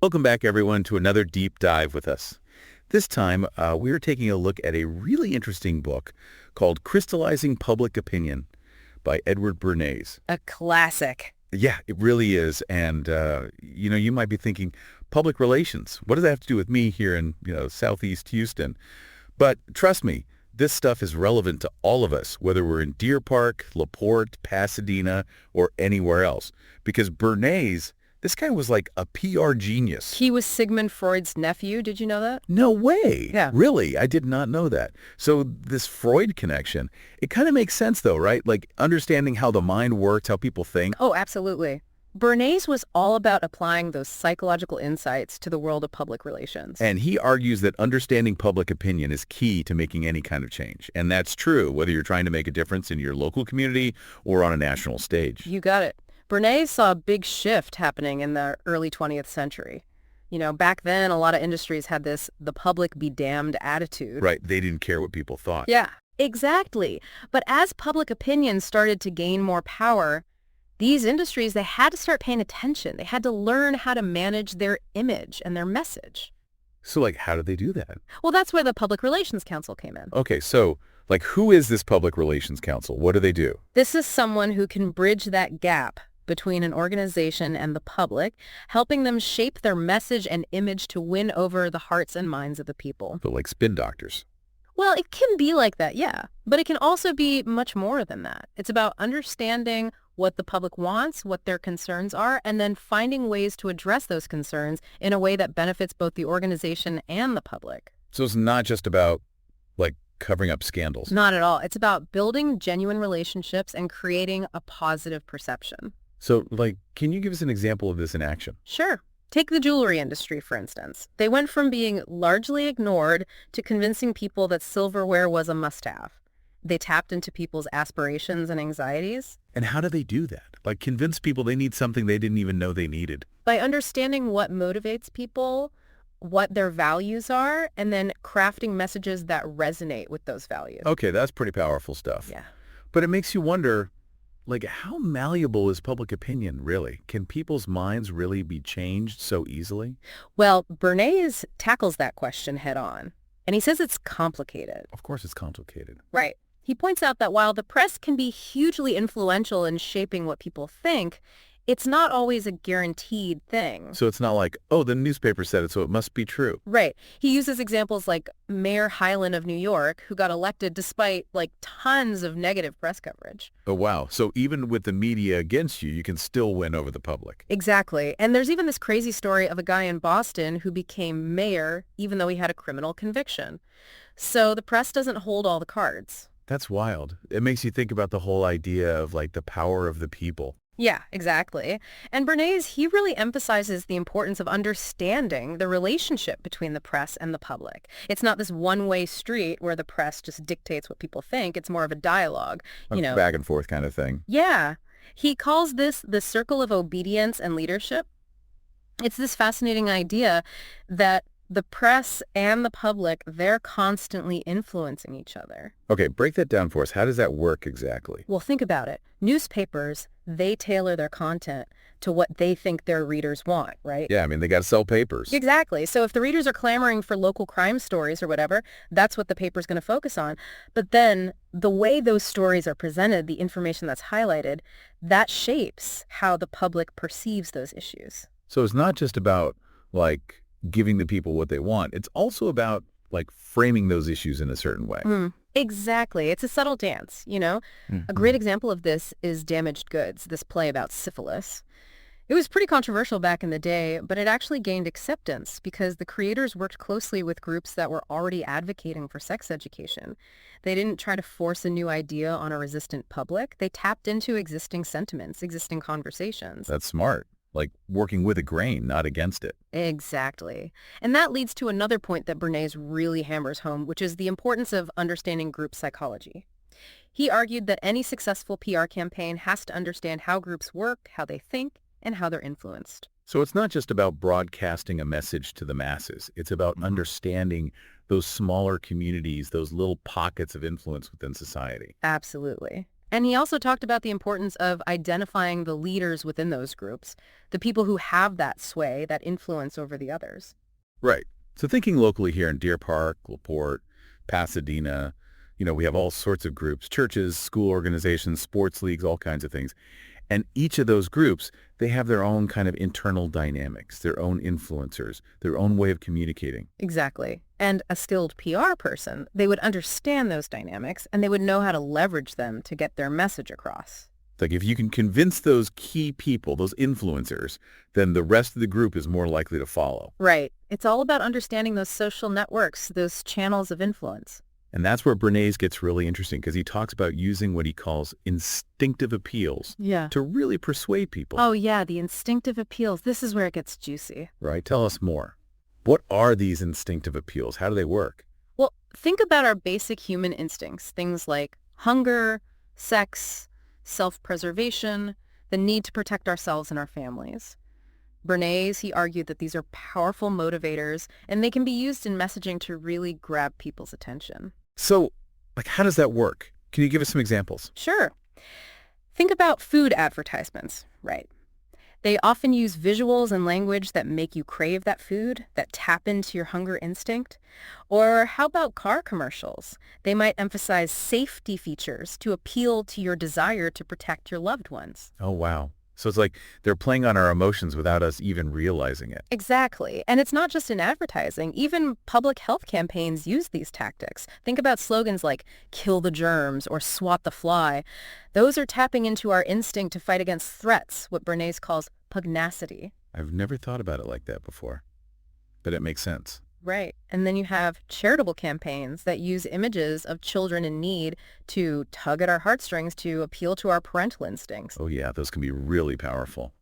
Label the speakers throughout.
Speaker 1: Welcome back, everyone, to another deep dive with us. This time, we are taking a look at a really interesting book called Crystallizing Public Opinion by Edward Bernays.
Speaker 2: A classic.
Speaker 1: Yeah, it really is. And, you might be thinking, public relations, what does that have to do with me here in, Southeast Houston? But trust me, this stuff is relevant to all of us, whether we're in Deer Park, LaPorte, Pasadena, or anywhere else. Because Bernays, this guy was like a PR genius.
Speaker 2: He was Sigmund Freud's nephew. Did you know that?
Speaker 1: No way.
Speaker 2: Yeah.
Speaker 1: Really? I did not know that. So this Freud connection, it kind of makes sense though, right? Like understanding how the mind works, how people think.
Speaker 2: Oh, absolutely. Bernays was all about applying those psychological insights to the world of public relations.
Speaker 1: And he argues that understanding public opinion is key to making any kind of change. And that's true, whether you're trying to make a difference in your local community or on a national stage.
Speaker 2: You got it. Bernays saw a big shift happening in the early 20th century. Back then, a lot of industries had this the public be damned attitude.
Speaker 1: Right. They didn't care what people thought.
Speaker 2: Yeah, exactly. But as public opinion started to gain more power, these industries, they had to start paying attention. They had to learn how to manage their image and their message.
Speaker 1: So, how did they do that?
Speaker 2: Well, that's where the Public Relations Council came in.
Speaker 1: Okay, so, who is this Public Relations Council? What do they do?
Speaker 2: This is someone who can bridge that gap between an organization and the public, helping them shape their message and image to win over the hearts and minds of the people.
Speaker 1: So, like spin doctors.
Speaker 2: Well, it can be like that, yeah. But it can also be much more than that. It's about understanding what the public wants, what their concerns are, and then finding ways to address those concerns in a way that benefits both the organization and the public.
Speaker 1: So it's not just about, covering up scandals.
Speaker 2: Not at all. It's about building genuine relationships and creating a positive perception.
Speaker 1: So, can you give us an example of this in action?
Speaker 2: Sure. Take the jewelry industry, for instance. They went from being largely ignored to convincing people that silverware was a must-have. They tapped into people's aspirations and anxieties.
Speaker 1: And how do they do that? Convince people they need something they didn't even know they needed.
Speaker 2: By understanding what motivates people, what their values are, and then crafting messages that resonate with those values.
Speaker 1: Okay, that's pretty powerful stuff.
Speaker 2: Yeah.
Speaker 1: But it makes you wonder, how malleable is public opinion, really? Can people's minds really be changed so easily?
Speaker 2: Well, Bernays tackles that question head on, and he says it's complicated.
Speaker 1: Of course it's complicated.
Speaker 2: Right. He points out that while the press can be hugely influential in shaping what people think, it's not always a guaranteed thing.
Speaker 1: So it's not like, oh, the newspaper said it, so it must be true.
Speaker 2: Right. He uses examples like Mayor Hyland of New York, who got elected despite, tons of negative press coverage.
Speaker 1: Oh, wow. So even with the media against you, you can still win over the public.
Speaker 2: Exactly. And there's even this crazy story of a guy in Boston who became mayor even though he had a criminal conviction. So the press doesn't hold all the cards.
Speaker 1: That's wild. It makes you think about the whole idea of, the power of the people.
Speaker 2: Yeah, exactly. And Bernays, he really emphasizes the importance of understanding the relationship between the press and the public. It's not this one-way street where the press just dictates what people think. It's more of a dialogue,
Speaker 1: Back and forth kind of thing.
Speaker 2: Yeah. He calls this the circle of obedience and leadership. It's this fascinating idea that the press and the public, they're constantly influencing each other.
Speaker 1: Okay, break that down for us. How does that work exactly?
Speaker 2: Well, think about it. Newspapers, they tailor their content to what they think their readers want, right?
Speaker 1: Yeah, they got to sell papers.
Speaker 2: Exactly. So if the readers are clamoring for local crime stories or whatever, that's what the paper's going to focus on. But then the way those stories are presented, the information that's highlighted, that shapes how the public perceives those issues.
Speaker 1: So it's not just about, giving the people what they want. It's also about, framing those issues in a certain way.
Speaker 2: Exactly. It's a subtle dance,
Speaker 1: Mm-hmm.
Speaker 2: A great example of this is Damaged Goods, this play about syphilis. It was pretty controversial back in the day, but it actually gained acceptance because the creators worked closely with groups that were already advocating for sex education. They didn't try to force a new idea on a resistant public. They tapped into existing sentiments, existing conversations.
Speaker 1: That's smart. Working with a grain, not against it.
Speaker 2: Exactly. And that leads to another point that Bernays really hammers home, which is the importance of understanding group psychology. He argued that any successful PR campaign has to understand how groups work, how they think, and how they're influenced.
Speaker 1: So it's not just about broadcasting a message to the masses. It's about understanding those smaller communities, those little pockets of influence within society.
Speaker 2: Absolutely. And he also talked about the importance of identifying the leaders within those groups, the people who have that sway, that influence over the others.
Speaker 1: Right. So thinking locally here in Deer Park, LaPorte, Pasadena, we have all sorts of groups, churches, school organizations, sports leagues, all kinds of things. And each of those groups, they have their own kind of internal dynamics, their own influencers, their own way of communicating.
Speaker 2: Exactly. And a skilled PR person, they would understand those dynamics and they would know how to leverage them to get their message across.
Speaker 1: Like if you can convince those key people, those influencers, then the rest of the group is more likely to follow.
Speaker 2: Right. It's all about understanding those social networks, those channels of influence.
Speaker 1: And that's where Bernays gets really interesting because he talks about using what he calls instinctive appeals
Speaker 2: Yeah.
Speaker 1: to really persuade people.
Speaker 2: Oh, yeah, the instinctive appeals. This is where it gets juicy.
Speaker 1: Right? Tell us more. What are these instinctive appeals? How do they work?
Speaker 2: Well, think about our basic human instincts, things like hunger, sex, self-preservation, the need to protect ourselves and our families. Bernays, he argued that these are powerful motivators, and they can be used in messaging to really grab people's attention.
Speaker 1: So, how does that work? Can you give us some examples?
Speaker 2: Sure. Think about food advertisements, right? They often use visuals and language that make you crave that food, that tap into your hunger instinct. Or how about car commercials? They might emphasize safety features to appeal to your desire to protect your loved ones.
Speaker 1: Oh, wow. So it's like they're playing on our emotions without us even realizing it.
Speaker 2: Exactly. And it's not just in advertising. Even public health campaigns use these tactics. Think about slogans like kill the germs or swat the fly. Those are tapping into our instinct to fight against threats, what Bernays calls pugnacity.
Speaker 1: I've never thought about it like that before, but it makes sense.
Speaker 2: Right. And then you have charitable campaigns that use images of children in need to tug at our heartstrings to appeal to our parental instincts.
Speaker 1: Oh, yeah, those can be really powerful.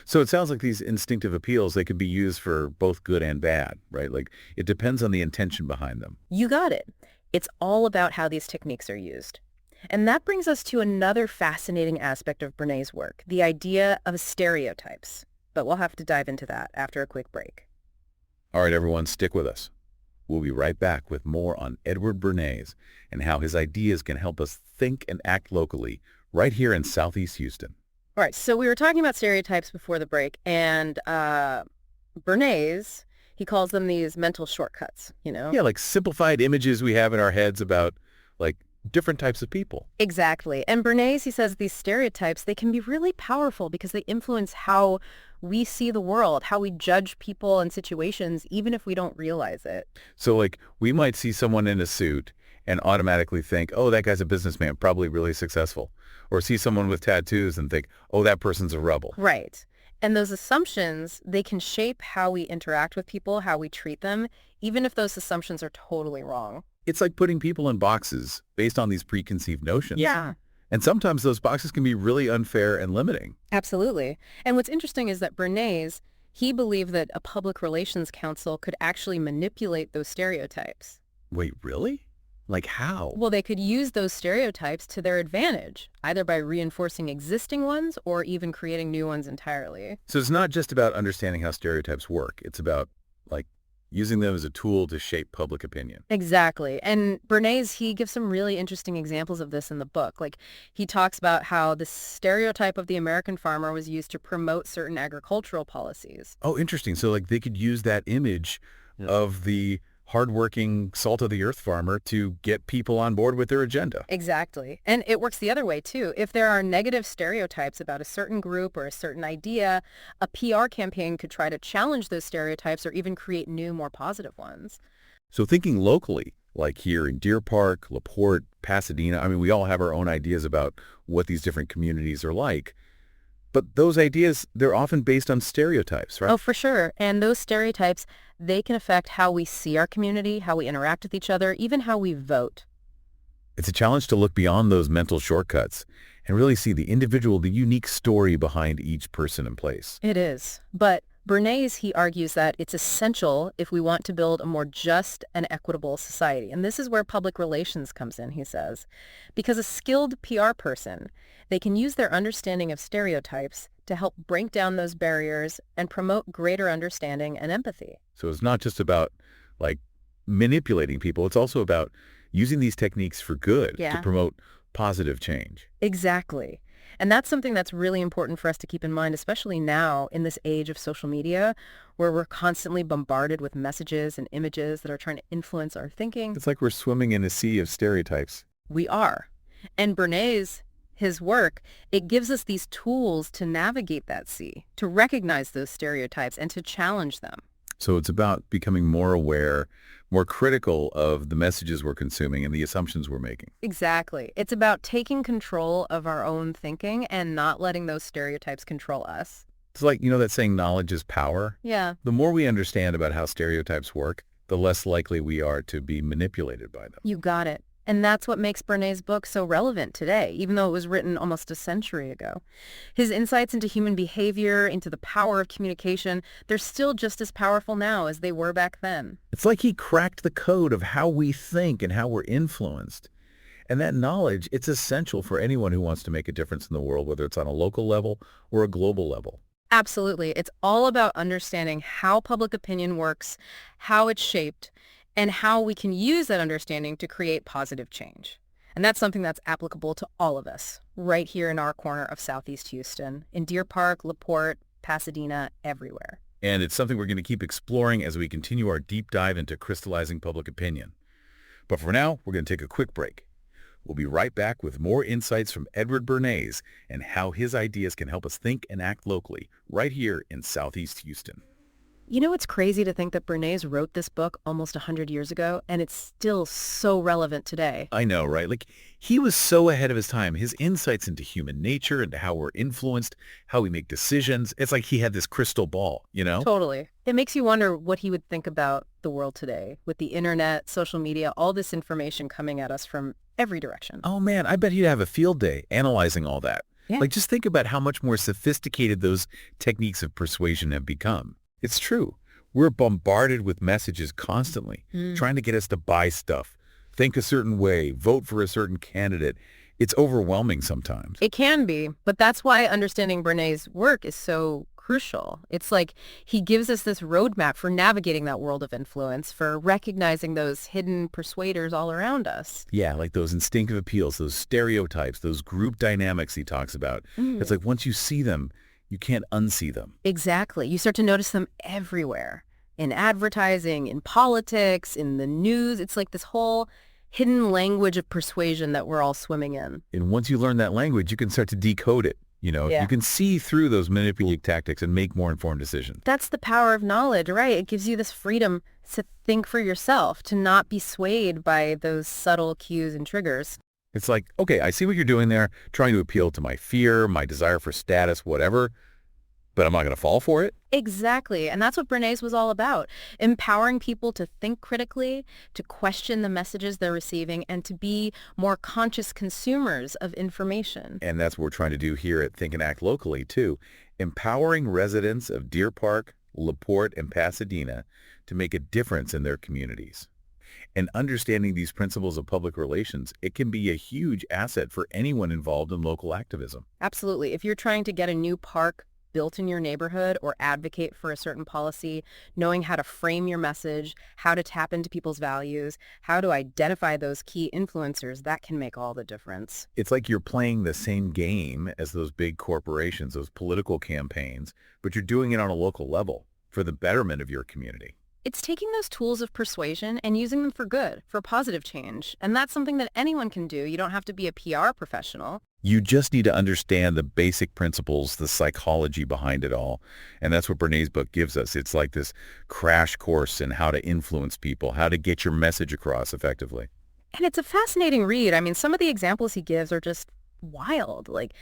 Speaker 1: So it sounds like these instinctive appeals, they can be used for both good and bad, right? Like it depends on the intention behind them.
Speaker 2: You got it. It's all about how these techniques are used. And that brings us to another fascinating aspect of Bernays' work, the idea of stereotypes. But we'll have to dive into that after a quick break.
Speaker 1: All right, everyone, stick with us. We'll be right back with more on Edward Bernays and how his ideas can help us think and act locally right here in Southeast Houston.
Speaker 2: All right, so we were talking about stereotypes before the break, and Bernays, he calls them these mental shortcuts,
Speaker 1: Yeah, like simplified images we have in our heads about like different types of people.
Speaker 2: Exactly. And Bernays, he says these stereotypes, they can be really powerful because they influence how we see the world, how we judge people and situations, even if we don't realize it.
Speaker 1: So like we might see someone in a suit and automatically think, oh, that guy's a businessman, probably really successful. Or see someone with tattoos and think, oh, that person's a rebel.
Speaker 2: Right. And those assumptions, they can shape how we interact with people, how we treat them, even if those assumptions are totally wrong.
Speaker 1: It's like putting people in boxes based on these preconceived notions.
Speaker 2: Yeah.
Speaker 1: And sometimes those boxes can be really unfair and limiting.
Speaker 2: Absolutely. And what's interesting is that Bernays, he believed that a public relations counsel could actually manipulate those stereotypes.
Speaker 1: Wait, really? Like how?
Speaker 2: Well, they could use those stereotypes to their advantage, either by reinforcing existing ones or even creating new ones entirely.
Speaker 1: So it's not just about understanding how stereotypes work. It's about, like, using them as a tool to shape public opinion.
Speaker 2: Exactly. And Bernays, he gives some really interesting examples of this in the book. Like, he talks about how the stereotype of the American farmer was used to promote certain agricultural policies.
Speaker 1: Oh, interesting. So, like, they could use that image of the hardworking, salt-of-the-earth farmer to get people on board with their agenda.
Speaker 2: Exactly. And it works the other way, too. If there are negative stereotypes about a certain group or a certain idea, a PR campaign could try to challenge those stereotypes or even create new, more positive ones.
Speaker 1: So thinking locally, like here in Deer Park, LaPorte, Pasadena, I mean, we all have our own ideas about what these different communities are like. But those ideas, they're often based on stereotypes, right?
Speaker 2: Oh, for sure. And those stereotypes, they can affect how we see our community, how we interact with each other, even how we vote.
Speaker 1: It's a challenge to look beyond those mental shortcuts and really see the individual, the unique story behind each person and place.
Speaker 2: It is. But Bernays, he argues that it's essential if we want to build a more just and equitable society. And this is where public relations comes in, he says. Because a skilled PR person, they can use their understanding of stereotypes to help break down those barriers and promote greater understanding and empathy.
Speaker 1: So it's not just about like manipulating people. It's also about using these techniques for good to promote positive change.
Speaker 2: Exactly. And that's something that's really important for us to keep in mind, especially now in this age of social media, where we're constantly bombarded with messages and images that are trying to influence our thinking.
Speaker 1: It's like we're swimming in a sea of stereotypes.
Speaker 2: We are. And Bernays, his work, it gives us these tools to navigate that sea, to recognize those stereotypes and to challenge them.
Speaker 1: So it's about becoming more aware, more critical of the messages we're consuming and the assumptions we're making.
Speaker 2: Exactly. It's about taking control of our own thinking and not letting those stereotypes control us.
Speaker 1: It's like, that saying knowledge is power.
Speaker 2: Yeah.
Speaker 1: The more we understand about how stereotypes work, the less likely we are to be manipulated by them.
Speaker 2: You got it. And that's what makes Bernays' book so relevant today, even though it was written almost a century ago. His insights into human behavior, into the power of communication, they're still just as powerful now as they were back then.
Speaker 1: It's like he cracked the code of how we think and how we're influenced. And that knowledge, it's essential for anyone who wants to make a difference in the world, whether it's on a local level or a global level.
Speaker 2: Absolutely. It's all about understanding how public opinion works, how it's shaped, and how we can use that understanding to create positive change. And that's something that's applicable to all of us, right here in our corner of Southeast Houston, in Deer Park, LaPorte, Pasadena, everywhere.
Speaker 1: And it's something we're going to keep exploring as we continue our deep dive into crystallizing public opinion. But for now, we're going to take a quick break. We'll be right back with more insights from Edward Bernays and how his ideas can help us think and act locally, right here in Southeast Houston.
Speaker 2: You know, it's crazy to think that Bernays wrote this book almost 100 years ago, and it's still so relevant today.
Speaker 1: I know, right? Like, he was so ahead of his time. His insights into human nature, into how we're influenced, how we make decisions. It's like he had this crystal ball,
Speaker 2: Totally. It makes you wonder what he would think about the world today, with the internet, social media, all this information coming at us from every direction.
Speaker 1: Oh, man, I bet he'd have a field day analyzing all that.
Speaker 2: Yeah.
Speaker 1: Like, just think about how much more sophisticated those techniques of persuasion have become. It's true. We're bombarded with messages constantly, trying to get us to buy stuff, think a certain way, vote for a certain candidate. It's overwhelming sometimes.
Speaker 2: It can be, but that's why understanding Bernays' work is so crucial. It's like he gives us this roadmap for navigating that world of influence, for recognizing those hidden persuaders all around us.
Speaker 1: Yeah, like those instinctive appeals, those stereotypes, those group dynamics he talks about. It's like once you see them, you can't unsee them.
Speaker 2: Exactly. You start to notice them everywhere. In advertising, in politics, in the news. It's like this whole hidden language of persuasion that we're all swimming in.
Speaker 1: And once you learn that language, you can start to decode it.
Speaker 2: Yeah.
Speaker 1: You can see through those manipulative tactics and make more informed decisions.
Speaker 2: That's the power of knowledge, right? It gives you this freedom to think for yourself, to not be swayed by those subtle cues and triggers.
Speaker 1: It's like, okay, I see what you're doing there, trying to appeal to my fear, my desire for status, whatever, but I'm not going to fall for it.
Speaker 2: Exactly. And that's what Bernays was all about, empowering people to think critically, to question the messages they're receiving, and to be more conscious consumers of information.
Speaker 1: And that's what we're trying to do here at Think and Act Locally, too, empowering residents of Deer Park, LaPorte, and Pasadena to make a difference in their communities. And understanding these principles of public relations, it can be a huge asset for anyone involved in local activism.
Speaker 2: Absolutely. If you're trying to get a new park built in your neighborhood or advocate for a certain policy, knowing how to frame your message, how to tap into people's values, how to identify those key influencers, that can make all the difference.
Speaker 1: It's like you're playing the same game as those big corporations, those political campaigns, but you're doing it on a local level for the betterment of your community.
Speaker 2: It's taking those tools of persuasion and using them for good, for positive change. And that's something that anyone can do. You don't have to be a PR professional.
Speaker 1: You just need to understand the basic principles, the psychology behind it all. And that's what Bernays' book gives us. It's like this crash course in how to influence people, how to get your message across effectively.
Speaker 2: And it's a fascinating read. I mean, some of the examples he gives are just wild. Like,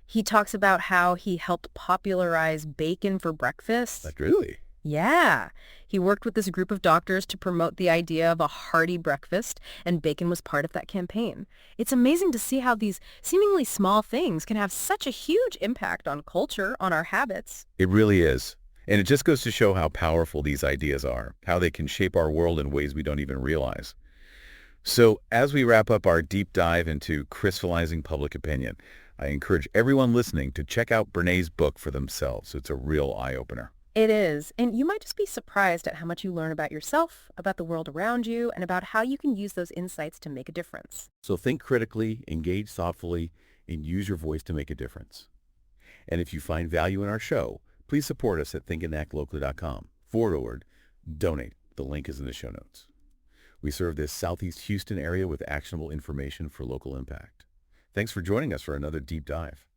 Speaker 2: he talks about how he helped popularize bacon for breakfast.
Speaker 1: Like, really?
Speaker 2: Yeah. He worked with this group of doctors to promote the idea of a hearty breakfast, and bacon was part of that campaign. It's amazing to see how these seemingly small things can have such a huge impact on culture, on our habits.
Speaker 1: It really is. And it just goes to show how powerful these ideas are, how they can shape our world in ways we don't even realize. So as we wrap up our deep dive into crystallizing public opinion, I encourage everyone listening to check out Bernays' book for themselves. It's a real eye-opener.
Speaker 2: It is, and you might just be surprised at how much you learn about yourself, about the world around you, and about how you can use those insights to make a difference.
Speaker 1: So think critically, engage thoughtfully, and use your voice to make a difference. And if you find value in our show, please support us at thinkandactlocally.com/donate. The link is in the show notes. We serve this Southeast Houston area with actionable information for local impact. Thanks for joining us for another deep dive.